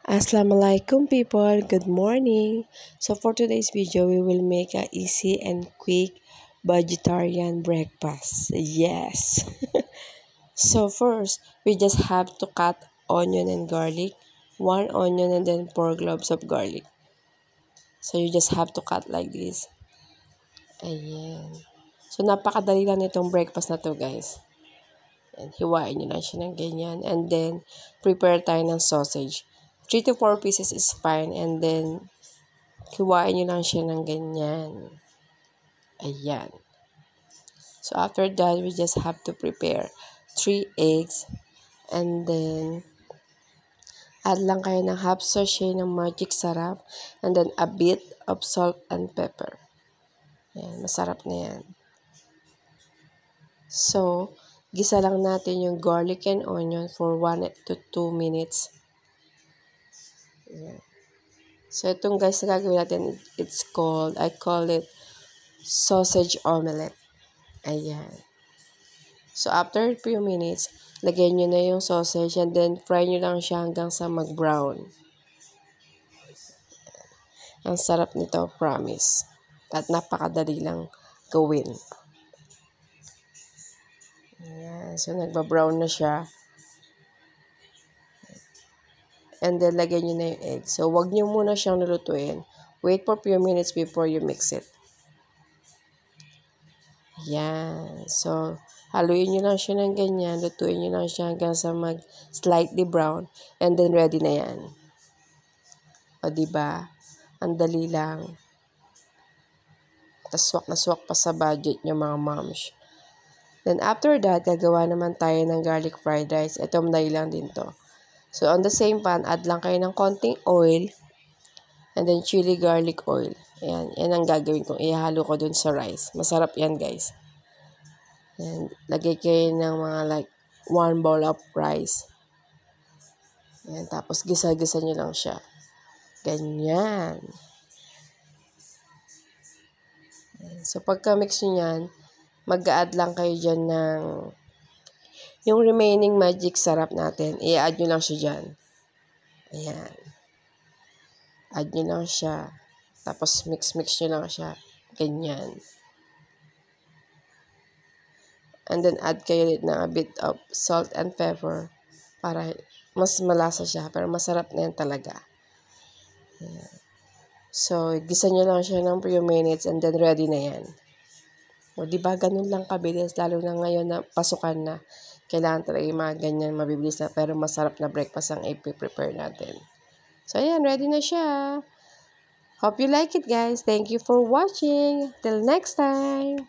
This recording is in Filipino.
Assalamualaikum people, good morning. So for today's video, we will make a easy and quick vegetarian breakfast. Yes. So first, we just have to cut onion and garlic, one onion and then 4 cloves of garlic. So you just have to cut like this. Ayan. So napakadali lang nitong breakfast na to, guys. And hiwain nyo lang siya ng ganyan. And then, prepare tayo ng sausage. 3 to 4 pieces is fine. And then, hiwain nyo lang siya ng ganyan. Ayan. So, after that, we just have to prepare 3 eggs. And then, add lang kayo ng half sachet ng magic sarap. And then, a bit of salt and pepper. Ayan, masarap na yan. So, gisa lang natin yung garlic and onion for 1 to 2 minutes. Ayan. So, itong guys na gagawin natin, I call it sausage omelette. Ayan. So, after a few minutes, lagyan nyo na yung sausage and then fry nyo lang siya hanggang sa mag-brown. Ang sarap nito, promise. At napakadali lang gawin. Ayan. So, nagba-brown na siya. And then, lagyan nyo na yung egg. So, wag nyo muna siyang lulutuin. Wait for few minutes before you mix it. Ayan. So, haluin nyo lang siya ng ganyan. Lutuin nyo lang siya hanggang sa mag-slightly brown. And then, ready na yan. O, diba? Ang dali lang. Tas, swak na swak pa sa budget nyo, mga moms. Then, after that, gagawa naman tayo ng garlic fried rice. Ito, madali lang din to. So, on the same pan, add lang kayo ng konting oil. And then, chili garlic oil. Ayan. Yan ang gagawin kong ihalo ko dun sa rice. Masarap yan, guys. And, lagay kayo ng mga like 1 bowl of rice. Ayan. Tapos, gisa-gisa nyo lang siya. Ganyan. Ayan. So, pagka-mix nyo yan, mag-add lang kayo dyan ng yung remaining magic sarap natin. I-add nyo lang siya dyan. Ayan. Add nyo lang siya. Tapos, mix-mix nyo lang siya. Ganyan. And then, add kayo ulit ng a bit of salt and pepper para mas malasa siya. Pero masarap na yan talaga. Ayan. So, gisa nyo lang siya ng few minutes and then ready na yan. O, diba? Ganun lang kabilis. Lalo na ngayon na pasukan na. Kailangan talaga yung mga ganyan mabibilis na pero masarap na breakfast ang i-prepare natin. So, ayan. Ready na siya. Hope you like it, guys. Thank you for watching. Till next time.